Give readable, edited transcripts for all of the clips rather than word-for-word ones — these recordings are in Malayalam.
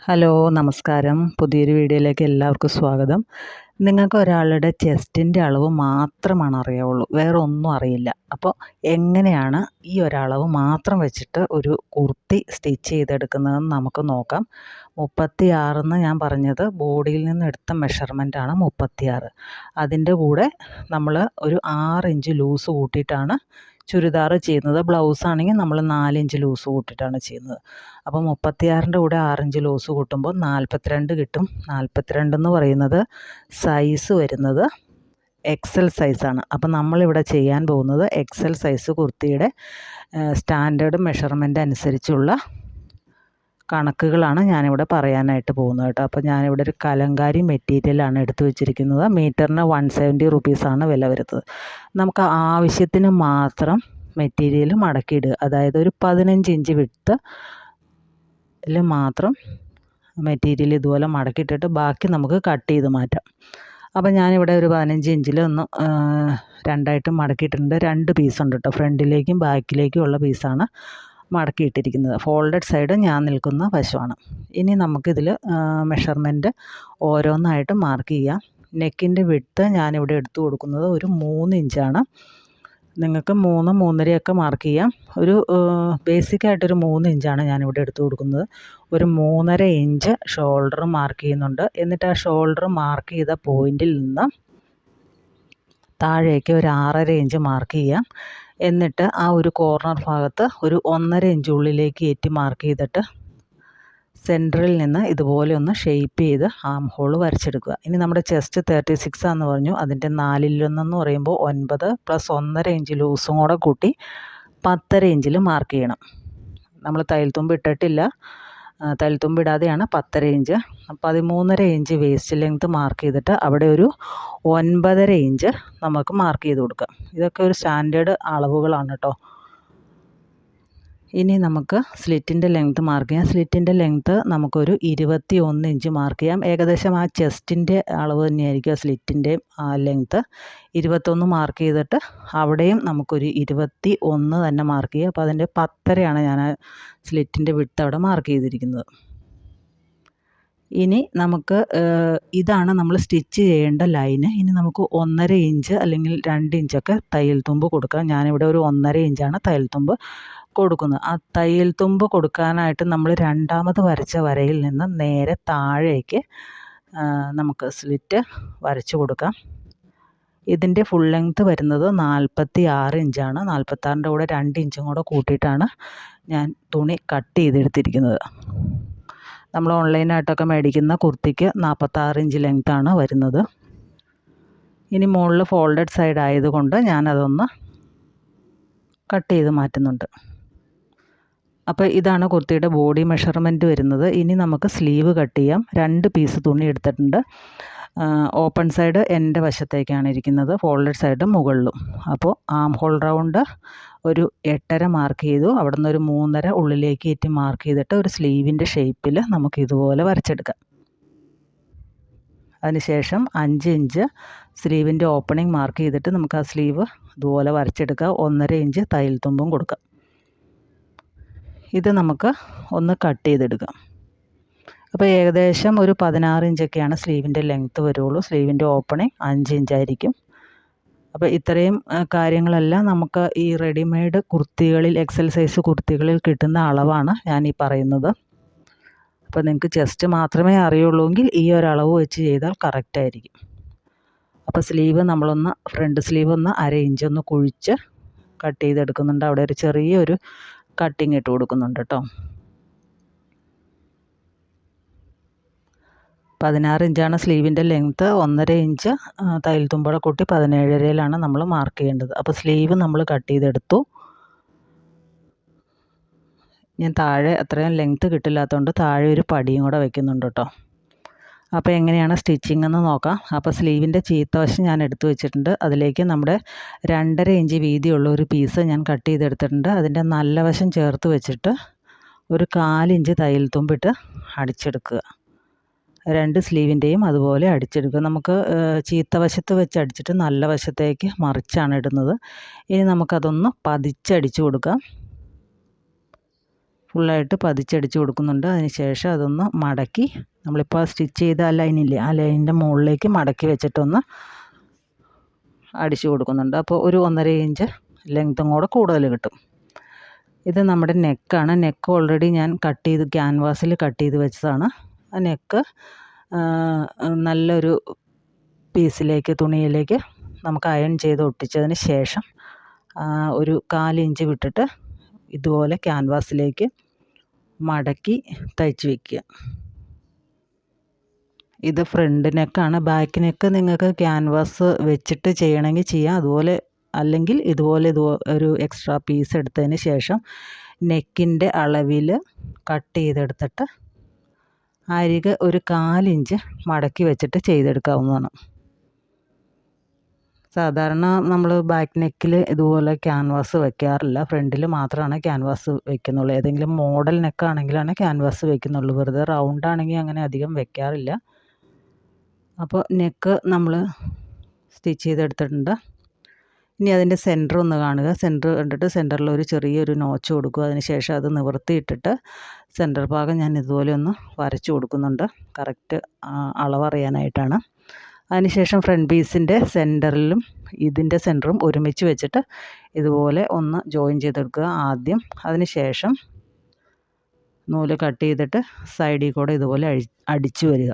ഹലോ നമസ്കാരം. പുതിയൊരു വീഡിയോയിലേക്ക് എല്ലാവർക്കും സ്വാഗതം. നിങ്ങൾക്ക് ഒരാളുടെ ചെസ്റ്റിൻ്റെ അളവ് മാത്രമാണ് അറിയാവുള്ളൂ, വേറെ ഒന്നും അറിയില്ല. അപ്പോൾ എങ്ങനെയാണ് ഈ ഒരളവ് മാത്രം വെച്ചിട്ട് ഒരു കുർത്തി സ്റ്റിച്ച് ചെയ്തെടുക്കുന്നതെന്ന് നമുക്ക് നോക്കാം. 36 ഞാൻ പറഞ്ഞത് ബോഡിയിൽ നിന്ന് എടുത്ത മെഷർമെൻറ്റാണ് 36. അതിൻ്റെ കൂടെ നമ്മൾ ഒരു 6 ഇഞ്ച് ലൂസ് കൂട്ടിയിട്ടാണ് ചുരിദാർ ചെയ്യുന്നത്. ബ്ലൗസ് ആണെങ്കിൽ നമ്മൾ 4 ഇഞ്ച് ലൂസ് കൂട്ടിയിട്ടാണ് ചെയ്യുന്നത്. അപ്പോൾ 36ൻ്റെ കൂടെ 6 ഇഞ്ച് ലൂസ് കൂട്ടുമ്പോൾ 42 കിട്ടും. 42 എന്ന് പറയുന്നത് സൈസ് വരുന്നത് എക്സൽ സൈസാണ്. അപ്പോൾ നമ്മളിവിടെ ചെയ്യാൻ പോകുന്നത് എക്സൽ സൈസ് കുർത്തിയുടെ സ്റ്റാൻഡേർഡ് മെഷർമെൻ്റ് അനുസരിച്ചുള്ള കണക്കുകളാണ് ഞാനിവിടെ പറയാനായിട്ട് പോകുന്നത് കേട്ടോ. അപ്പോൾ ഞാനിവിടെ ഒരു കലങ്കാരി മെറ്റീരിയലാണ് എടുത്തു വെച്ചിരിക്കുന്നത്. മീറ്ററിന് 170 റുപ്പീസാണ് വില വരുന്നത്. നമുക്ക് ആവശ്യത്തിന് മാത്രം മെറ്റീരിയൽ മടക്കിയിടുക. അതായത് ഒരു 15 ഇഞ്ച് വിട്ത്ത് മാത്രം മെറ്റീരിയൽ ഇതുപോലെ മടക്കിയിട്ടിട്ട് ബാക്കി നമുക്ക് കട്ട് ചെയ്ത് മാറ്റാം. അപ്പോൾ ഞാനിവിടെ ഒരു 15 ഇഞ്ചിൽ ഒന്ന് രണ്ടായിട്ട് മടക്കിയിട്ടുണ്ട്. 2 പീസുണ്ട് കേട്ടോ, ഫ്രണ്ടിലേക്കും ബാക്കിലേക്കും ഉള്ള പീസാണ് മടക്കിയിട്ടിരിക്കുന്നത്. ഫോൾഡഡ് സൈഡ് ഞാൻ നിൽക്കുന്ന വശമാണ്. ഇനി നമുക്കിതിൽ മെഷർമെൻറ്റ് ഓരോന്നായിട്ട് മാർക്ക് ചെയ്യാം. നെക്കിൻ്റെ വിഡ്ത്ത് ഞാനിവിടെ എടുത്തു കൊടുക്കുന്നത് ഒരു 3 ഇഞ്ചാണ്. നിങ്ങൾക്ക് 3, 3.5 മാർക്ക് ചെയ്യാം. ഒരു ബേസിക്കായിട്ടൊരു 3 ഇഞ്ചാണ് ഞാനിവിടെ എടുത്തു കൊടുക്കുന്നത്. ഒരു 3.5 ഇഞ്ച് ഷോൾഡർ മാർക്ക് ചെയ്യുന്നുണ്ട്. എന്നിട്ട് ആ ഷോൾഡർ മാർക്ക് ചെയ്ത പോയിൻറ്റിൽ നിന്ന് താഴേക്ക് ഒരു 6.5 ഇഞ്ച് മാർക്ക് ചെയ്യാം. എന്നിട്ട് ആ ഒരു കോർണർ ഭാഗത്ത് ഒരു 1.5 ഇഞ്ച് ഉള്ളിലേക്ക് ഏറ്റി മാർക്ക് ചെയ്തിട്ട് സെൻറ്ററിൽ നിന്ന് ഇതുപോലെ ഒന്ന് ഷേപ്പ് ചെയ്ത് ആം ഹോൾ വരച്ചെടുക്കുക. ഇനി നമ്മുടെ ചെസ്റ്റ് 36 ആണെന്ന് പറഞ്ഞു. അതിൻ്റെ 4/1 എന്ന് പറയുമ്പോൾ 9 പ്ലസ് 1.5 ഇഞ്ച് ലൂസും കൂടെ കൂട്ടി 10.5 ഇഞ്ചിൽ മാർക്ക് ചെയ്യണം. നമ്മൾ തയ്യൽത്തുമ്പ് ഇട്ടിട്ടില്ല, തയ്യൽത്തുമ്പ് ഇടാതെയാണ് 10.5 inch. 13.5 inch waste length mark ചെയ്തിട്ട് അവിടെ ഒരു 9.5 ഇഞ്ച് നമുക്ക് മാർക്ക് ചെയ്ത് കൊടുക്കാം. ഇതൊക്കെ ഒരു സ്റ്റാൻഡേർഡ് അളവുകളാണ് കേട്ടോ. ഇനി നമുക്ക് സ്ലിറ്റിൻ്റെ ലെങ്ത്ത് മാർക്ക് ചെയ്യാം. സ്ലിറ്റിൻ്റെ ലെങ്ത്ത് നമുക്കൊരു 21 ഇഞ്ച് മാർക്ക് ചെയ്യാം. ഏകദേശം ആ ചെസ്റ്റിൻ്റെ അളവ് തന്നെയായിരിക്കും സ്ലിറ്റിൻ്റെ ലെങ്ത്ത്. 21 മാർക്ക് ചെയ്തിട്ട് അവിടെയും നമുക്കൊരു 21 തന്നെ മാർക്ക് ചെയ്യുക. അപ്പോൾ അതിൻ്റെ 10.5 ഞാൻ സ്ലിറ്റിൻ്റെ വിഡ്ത്ത് അവിടെ മാർക്ക് ചെയ്തിരിക്കുന്നത്. ഇനി നമുക്ക് ഇതാണ് നമ്മൾ സ്റ്റിച്ച് ചെയ്യേണ്ട ലൈന്. ഇനി നമുക്ക് 1.5 ഇഞ്ച് അല്ലെങ്കിൽ 2 ഇഞ്ചൊക്കെ തയ്യൽ തുമ്പ് കൊടുക്കാം. ഞാനിവിടെ ഒരു 1.5 ഇഞ്ചാണ് തയ്യൽ തുമ്പ് കൊടുക്കുന്നത്. ആ തയ്യൽ തുമ്പ് കൊടുക്കാനായിട്ട് നമ്മൾ രണ്ടാമത് വരച്ച വരയിൽ നിന്ന് നേരെ താഴേക്ക് നമുക്ക് സ്ലിറ്റ് വരച്ചു കൊടുക്കാം. ഇതിൻ്റെ ഫുൾ ലെങ്ത്ത് വരുന്നത് 46 ഇഞ്ചാണ്. 46ൻ്റെ കൂടെ 2 ഇഞ്ചും കൂടെ കൂട്ടിയിട്ടാണ് ഞാൻ തുണി കട്ട് ചെയ്തെടുത്തിരിക്കുന്നത്. നമ്മൾ ഓൺലൈനായിട്ടൊക്കെ മേടിക്കുന്ന കുർത്തിക്ക് 46 ഇഞ്ച് ലെങ്ത്താണ് വരുന്നത്. ഇനി മുകളിൽ ഫോൾഡഡ് സൈഡ് ആയതുകൊണ്ട് ഞാനതൊന്ന് കട്ട് ചെയ്ത് മാറ്റുന്നുണ്ട്. അപ്പോൾ ഇതാണ് കുർത്തിയുടെ ബോഡി മെഷർമെൻറ്റ് വരുന്നത്. ഇനി നമുക്ക് സ്ലീവ് കട്ട് ചെയ്യാം. 2 പീസ് തുണി എടുത്തിട്ടുണ്ട്. ഓപ്പൺ സൈഡ് എൻ്റെ വശത്തേക്കാണ് ഇരിക്കുന്നത്, ഫോൾഡഡ് സൈഡ് മുകളിലും. അപ്പോൾ ആം ഹോൾ റൗണ്ട് ഒരു 8.5 മാർക്ക് ചെയ്തു. അവിടെ നിന്ന് ഒരു 3.5 ഉള്ളിലേക്ക് ഏറ്റി മാർക്ക് ചെയ്തിട്ട് ഒരു സ്ലീവിൻ്റെ ഷേപ്പിൽ നമുക്ക് ഇതുപോലെ വരച്ചെടുക്കാം. അതിനുശേഷം 5 ഇഞ്ച് സ്ലീവിൻ്റെ ഓപ്പണിംഗ് മാർക്ക് ചെയ്തിട്ട് നമുക്ക് ആ സ്ലീവ് ഇതുപോലെ വരച്ചെടുക്കാം. 1.5 ഇഞ്ച് തയ്യൽ തുമ്പും കൊടുക്കാം. ഇത് നമുക്ക് ഒന്ന് കട്ട് ചെയ്തെടുക്കാം. അപ്പോൾ ഏകദേശം ഒരു 16 ഇഞ്ചൊക്കെയാണ് സ്ലീവിൻ്റെ ലെങ്ത്ത് വരുള്ളൂ. സ്ലീവിൻ്റെ ഓപ്പണിംഗ് 5 ഇഞ്ചായിരിക്കും. അപ്പോൾ ഇത്രയും കാര്യങ്ങളെല്ലാം നമുക്ക് ഈ റെഡിമെയ്ഡ് കുർത്തികളിൽ, എക്സൽ സൈസ് കുർത്തികളിൽ കിട്ടുന്ന അളവാണ് ഞാൻ ഈ പറയുന്നത്. അപ്പോൾ നിങ്ങൾക്ക് ചെസ്റ്റ് മാത്രമേ അറിയുള്ളൂവെങ്കിൽ ഈ ഒരളവ് വെച്ച് ചെയ്താൽ കറക്റ്റായിരിക്കും. അപ്പോൾ സ്ലീവ് നമ്മളൊന്ന് ഫ്രണ്ട് സ്ലീവ് ഒന്ന് 1/2 ഇഞ്ച് ഒന്ന് കുഴിച്ച് കട്ട് ചെയ്തെടുക്കുന്നുണ്ട്. അവിടെ ഒരു ചെറിയൊരു കട്ടിങ് ഇട്ട് കൊടുക്കുന്നുണ്ട് കേട്ടോ. 16 ഇഞ്ചാണ് സ്ലീവിൻ്റെ ലെങ്ത്ത്. 1.5 ഇഞ്ച് തയ്യൽ തുമ്പടെ കൂട്ടി 17.5 നമ്മൾ മാർക്ക് ചെയ്യേണ്ടത്. അപ്പോൾ സ്ലീവ് നമ്മൾ കട്ട് ചെയ്തെടുത്തു. ഞാൻ താഴെ അത്രയും ലെങ്ത്ത് കിട്ടില്ലാത്തതുകൊണ്ട് താഴെ ഒരു പടിയും കൂടെ വയ്ക്കുന്നുണ്ട് കേട്ടോ. അപ്പോൾ എങ്ങനെയാണ് സ്റ്റിച്ചിങ് എന്ന് നോക്കാം. അപ്പോൾ സ്ലീവിൻ്റെ ചീത്ത വശം ഞാൻ എടുത്തു വെച്ചിട്ടുണ്ട്. അതിലേക്ക് നമ്മുടെ 2.5 ഇഞ്ച് വീതിയുള്ള ഒരു പീസ് ഞാൻ കട്ട് ചെയ്തെടുത്തിട്ടുണ്ട്. അതിൻ്റെ നല്ല വശം ചേർത്ത് വെച്ചിട്ട് ഒരു 4 ഇഞ്ച് തയ്യൽ തുമ്പിട്ട് അടിച്ചെടുക്കുക. 2 സ്ലീവിൻ്റെയും അതുപോലെ അടിച്ചെടുക്കുക. നമുക്ക് ചീത്ത വശത്ത് വെച്ച് അടിച്ചിട്ട് നല്ല വശത്തേക്ക് മറിച്ചാണ് ഇടുന്നത്. ഇനി നമുക്കതൊന്ന് പതിച്ചടിച്ചു കൊടുക്കാം. ഫുള്ളായിട്ട് പതിച്ചടിച്ച് കൊടുക്കുന്നുണ്ട്. അതിന് ശേഷം അതൊന്ന് മടക്കി നമ്മളിപ്പോൾ സ്റ്റിച്ച് ചെയ്ത ആ ലൈനില്ലേ, ആ ലൈനിൻ്റെ മുകളിലേക്ക് മടക്കി വെച്ചിട്ടൊന്ന് അടിച്ചു കൊടുക്കുന്നുണ്ട്. അപ്പോൾ ഒരു 1.5 ഇഞ്ച് ലെങ്ത്തും കൂടെ കൂടുതൽ കിട്ടും. ഇത് നമ്മുടെ നെക്കാണ്. നെക്ക് ഓൾറെഡി ഞാൻ ക്യാൻവാസിൽ കട്ട് ചെയ്ത് വെച്ചതാണ്. ആ നെക്ക് നല്ലൊരു തുണിയിലേക്ക് നമുക്ക് അയൺ ചെയ്ത് ഒട്ടിച്ചതിന് ശേഷം ഒരു 1/4 ഇഞ്ച് വിട്ടിട്ട് ഇതുപോലെ ക്യാൻവാസിലേക്ക് മടക്കി തയ്ച്ച് വയ്ക്കുക. ഇത് ഫ്രണ്ട് നെക്കാണ്. ബാക്ക് നെക്ക് നിങ്ങൾക്ക് ക്യാൻവാസ് വെച്ചിട്ട് ചെയ്യണമെങ്കിൽ ചെയ്യാം. അതുപോലെ അല്ലെങ്കിൽ ഇതുപോലെ ഒരു എക്സ്ട്രാ പീസ് എടുത്തതിന് ശേഷം നെക്കിൻ്റെ അളവിൽ കട്ട് ചെയ്തെടുത്തിട്ട് അരികെ ഒരു 1/4 ഇഞ്ച് മടക്കി വെച്ചിട്ട് ചെയ്തെടുക്കാവുന്നതാണ്. സാധാരണ നമ്മൾ ബാക്ക് നെക്കിൽ ഇതുപോലെ ക്യാൻവാസ് വെക്കാറില്ല. ഫ്രണ്ടിൽ മാത്രമാണ് ക്യാൻവാസ് വെക്കുന്നുള്ളൂ. ഏതെങ്കിലും മോഡൽ നെക്കാണെങ്കിലാണ് ക്യാൻവാസ് വെക്കുന്നുള്ളൂ. വെറുതെ റൗണ്ട് ആണെങ്കിൽ അങ്ങനെ അധികം വെക്കാറില്ല. അപ്പോൾ നെക്ക് നമ്മൾ സ്റ്റിച്ച് ചെയ്തെടുത്തിട്ടുണ്ട്. ഇനി അതിൻ്റെ സെൻറ്റർ ഒന്ന് കാണുക. സെൻറ്റർ കണ്ടിട്ട് സെൻറ്ററിൽ ഒരു ചെറിയൊരു നോച്ച് കൊടുക്കുക. അതിന് ശേഷം അത് നിവർത്തിയിട്ടിട്ട് സെൻറ്റർ ഭാഗം ഞാൻ ഇതുപോലെ ഒന്ന് വരച്ചു കൊടുക്കുന്നുണ്ട്, കറക്റ്റ് അളവറിയാനായിട്ടാണ്. അതിനുശേഷം ഫ്രണ്ട് പീസിൻ്റെ സെൻറ്ററിലും ഇതിൻ്റെ സെൻറ്ററും ഒരുമിച്ച് വെച്ചിട്ട് ഇതുപോലെ ഒന്ന് ജോയിൻ ചെയ്തെടുക്കുക ആദ്യം. അതിന് ശേഷം നൂല് കട്ട് ചെയ്തിട്ട് സൈഡിൽ കൂടെ ഇതുപോലെ അടിച്ചു വരിക.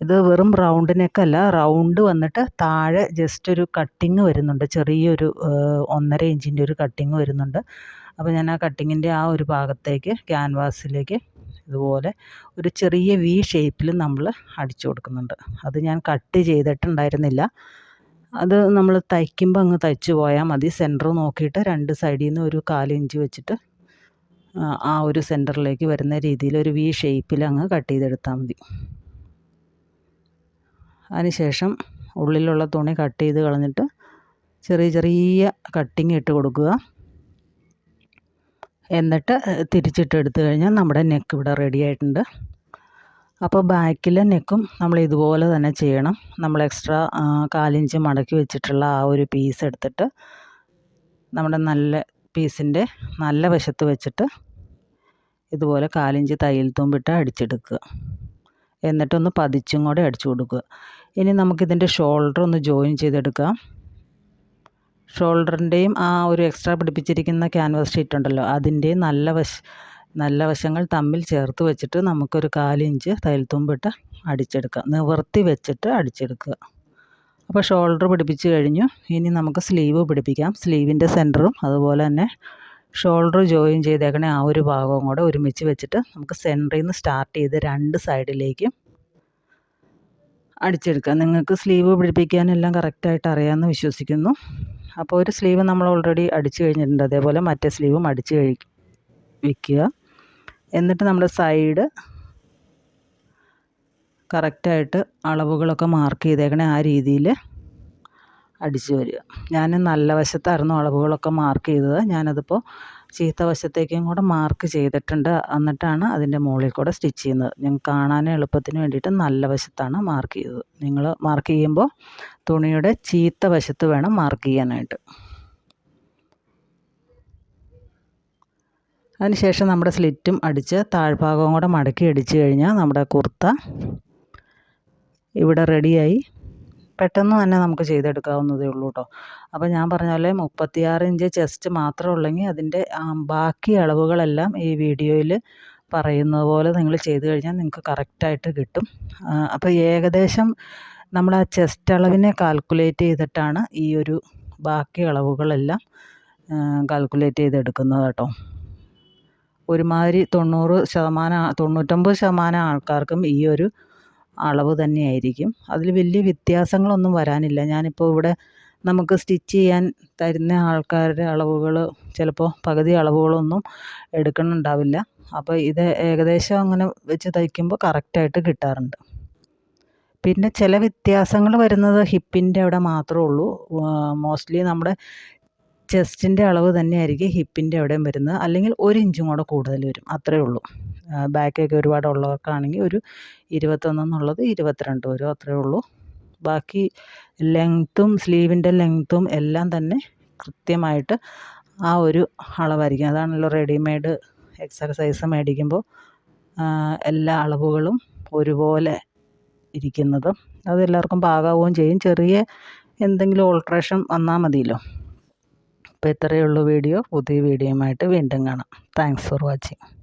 ഇത് വെറും റൗണ്ട് നെക്കല്ല, റൗണ്ട് വന്നിട്ട് താഴെ ജസ്റ്റ് ഒരു കട്ടിങ് വരുന്നുണ്ട്, ചെറിയൊരു 1.5 ഇഞ്ചിൻ്റെ ഒരു കട്ടിങ് വരുന്നുണ്ട്. അപ്പോൾ ഞാൻ ആ കട്ടിങ്ങിൻ്റെ ആ ഒരു ഭാഗത്തേക്ക് ക്യാൻവാസിലേക്ക് ഇതുപോലെ ഒരു ചെറിയ വി ഷേപ്പിൽ നമ്മൾ അടിച്ചു കൊടുക്കുന്നുണ്ട്. അത് ഞാൻ കട്ട് ചെയ്തിട്ടുണ്ടായിരുന്നില്ല. അത് നമ്മൾ തയ്ക്കുമ്പോൾ അങ്ങ് തയ്ച്ചു പോയാൽ മതി. സെൻറ്റർ നോക്കിയിട്ട് 2 സൈഡിൽ നിന്ന് ഒരു 1/4 ഇഞ്ച് വെച്ചിട്ട് ആ ഒരു സെൻറ്ററിലേക്ക് വരുന്ന രീതിയിൽ ഒരു വി ഷേപ്പിൽ അങ്ങ് കട്ട് ചെയ്തെടുത്താൽ മതി. അതിനുശേഷം ഉള്ളിലുള്ള തുണി കട്ട് ചെയ്ത് കളഞ്ഞിട്ട് ചെറിയ ചെറിയ കട്ടിങ് ഇട്ട് കൊടുക്കുക. എന്നിട്ട് തിരിച്ചിട്ട് എടുത്തു കഴിഞ്ഞാൽ നമ്മുടെ നെക്ക് ഇവിടെ റെഡി ആയിട്ടുണ്ട്. അപ്പോൾ ബാക്കിലെ നെക്കും നമ്മൾ ഇതുപോലെ തന്നെ ചെയ്യണം. നമ്മൾ എക്സ്ട്രാ 1/4 ഇഞ്ച് മടക്കി വെച്ചിട്ടുള്ള ആ ഒരു പീസ് എടുത്തിട്ട് നമ്മുടെ നല്ല പീസിൻ്റെ നല്ല വശത്ത് വെച്ചിട്ട് ഇതുപോലെ 1/4 ഇഞ്ച് തയ്യൽ തുമ്പിട്ട് അടിച്ചെടുക്കുക. എന്നിട്ടൊന്ന് പതിച്ചും കൂടെ അടിച്ചു കൊടുക്കുക. ഇനി നമുക്കിതിൻ്റെ ഷോൾഡർ ഒന്ന് ജോയിൻ ചെയ്തെടുക്കാം. ഷോൾഡറിൻ്റെയും ആ ഒരു എക്സ്ട്രാ പിടിപ്പിച്ചിരിക്കുന്ന ക്യാൻവാസ് ഷീറ്റ് ഉണ്ടല്ലോ, അതിൻ്റെയും നല്ല വശങ്ങൾ തമ്മിൽ ചേർത്ത് വെച്ചിട്ട് നമുക്കൊരു 1/4 ഇഞ്ച് തയ്യൽ തുമ്പിട്ട് അടിച്ചെടുക്കാം. നിവർത്തി വെച്ചിട്ട് അടിച്ചെടുക്കുക. അപ്പോൾ ഷോൾഡർ പിടിപ്പിച്ച് കഴിഞ്ഞു. ഇനി നമുക്ക് സ്ലീവ് പിടിപ്പിക്കാം. സ്ലീവിൻ്റെ സെൻറ്ററും അതുപോലെ തന്നെ ഷോൾഡർ ജോയിൻ ചെയ്തേക്കണേ ആ ഒരു ഭാഗവും കൂടെ ഒരുമിച്ച് വെച്ചിട്ട് നമുക്ക് സെൻറ്ററിൽ നിന്ന് സ്റ്റാർട്ട് ചെയ്ത് 2 സൈഡിലേക്കും അടിച്ചെടുക്കാം. നിങ്ങൾക്ക് സ്ലീവ് പിടിപ്പിക്കാനെല്ലാം കറക്റ്റായിട്ട് അറിയാമെന്ന് വിശ്വസിക്കുന്നു. അപ്പോൾ ഒരു സ്ലീവ് നമ്മൾ ഓൾറെഡി അടിച്ചു കഴിഞ്ഞിട്ടുണ്ട്. അതേപോലെ മറ്റേ സ്ലീവും അടിച്ച് വയ്ക്കുക. എന്നിട്ട് നമ്മുടെ സൈഡ് കറക്റ്റായിട്ട് അളവുകളൊക്കെ മാർക്ക് ചെയ്തേക്കണേ ആ രീതിയിൽ അടിച്ചു വരിക. ഞാൻ നല്ല വശത്തായിരുന്നു അളവുകളൊക്കെ മാർക്ക് ചെയ്തത്. ഞാനതിപ്പോൾ ചീത്ത വശത്തേക്കും കൂടെ മാർക്ക് ചെയ്തിട്ടുണ്ട്. എന്നിട്ടാണ് അതിൻ്റെ മുകളിൽ കൂടെ സ്റ്റിച്ച് ചെയ്യുന്നത്. ഞങ്ങൾക്ക് കാണാൻ എളുപ്പത്തിന് വേണ്ടിയിട്ട് നല്ല വശത്താണ് മാർക്ക് ചെയ്തത്. നിങ്ങൾ മാർക്ക് ചെയ്യുമ്പോൾ തുണിയുടെ ചീത്ത വശത്ത് വേണം മാർക്ക് ചെയ്യാനായിട്ട്. അതിനുശേഷം നമ്മുടെ സ്ലിറ്റും അടിച്ച് താഴ്ഭാഗവും കൂടെ മടക്കി അടിച്ചു കഴിഞ്ഞാൽ നമ്മുടെ കുർത്ത ഇവിടെ റെഡിയായി. പെട്ടെന്ന് തന്നെ നമുക്ക് ചെയ്തെടുക്കാവുന്നതേ ഉള്ളൂ കേട്ടോ. അപ്പോൾ ഞാൻ പറഞ്ഞ പോലെ 36 ഇഞ്ച് ചെസ്റ്റ് മാത്രമേ ഉള്ളെങ്കിൽ അതിൻ്റെ ബാക്കി അളവുകളെല്ലാം ഈ വീഡിയോയിൽ പറയുന്നത് പോലെ നിങ്ങൾ ചെയ്ത് കഴിഞ്ഞാൽ നിങ്ങൾക്ക് കറക്റ്റായിട്ട് കിട്ടും. അപ്പോൾ ഏകദേശം നമ്മൾ ആ ചെസ്റ്റ് അളവിനെ കാൽക്കുലേറ്റ് ചെയ്തിട്ടാണ് ഈ ഒരു ബാക്കി അളവുകളെല്ലാം കാൽക്കുലേറ്റ് ചെയ്തെടുക്കുന്നത് കേട്ടോ. ഒരുമാതിരി 99% ആൾക്കാർക്കും ഈ ഒരു അളവ് തന്നെയായിരിക്കും. അതിൽ വലിയ വ്യത്യാസങ്ങളൊന്നും വരാനില്ല. ഞാനിപ്പോൾ ഇവിടെ നമുക്ക് സ്റ്റിച്ച് ചെയ്യാൻ തരുന്ന ആൾക്കാരുടെ അളവുകൾ ചിലപ്പോൾ പകുതി അളവുകളൊന്നും എടുക്കുന്നുണ്ടാവില്ല. അപ്പോൾ ഇത് ഏകദേശം അങ്ങനെ വെച്ച് തയ്ക്കുമ്പോൾ കറക്റ്റായിട്ട് കിട്ടാറുണ്ട്. പിന്നെ ചില വ്യത്യാസങ്ങൾ വരുന്നത് ഹിപ്പിൻ്റെ അവിടെ മാത്രമേ ഉള്ളൂ. മോസ്റ്റ്ലി നമ്മുടെ ചെസ്റ്റിൻ്റെ അളവ് തന്നെയായിരിക്കും ഹിപ്പിൻ്റെ അവിടെയും വരുന്നത്. അല്ലെങ്കിൽ 1 ഇഞ്ചും കൂടെ കൂടുതൽ വരും, അത്രയേ ഉള്ളൂ. ബാക്കൊക്കെ ഒരുപാട് ഉള്ളവർക്കാണെങ്കിൽ ഒരു 21 എന്നുള്ളത് 22 വരും, അത്രയേ ഉള്ളൂ. ബാക്കി ലെങ്ത്തും സ്ലീവിൻ്റെ ലെങ്ത്തും എല്ലാം തന്നെ കൃത്യമായിട്ട് ആ ഒരു അളവായിരിക്കും. അതാണല്ലോ റെഡിമെയ്ഡ് എക്സ്ട്രാ സൈസ് മേടിക്കുമ്പോൾ എല്ലാ അളവുകളും ഒരുപോലെ ഇരിക്കുന്നത്. അത് എല്ലാവർക്കും പാകാവുകയും ചെയ്യും. ചെറിയ എന്തെങ്കിലും ഓൾട്രേഷൻ വന്നാൽ മതിയല്ലോ. അപ്പോൾ ഇത്രയേ ഉള്ളൂ വീഡിയോ. പുതിയ വീഡിയോയുമായിട്ട് വീണ്ടും കാണാം. Thanks for watching.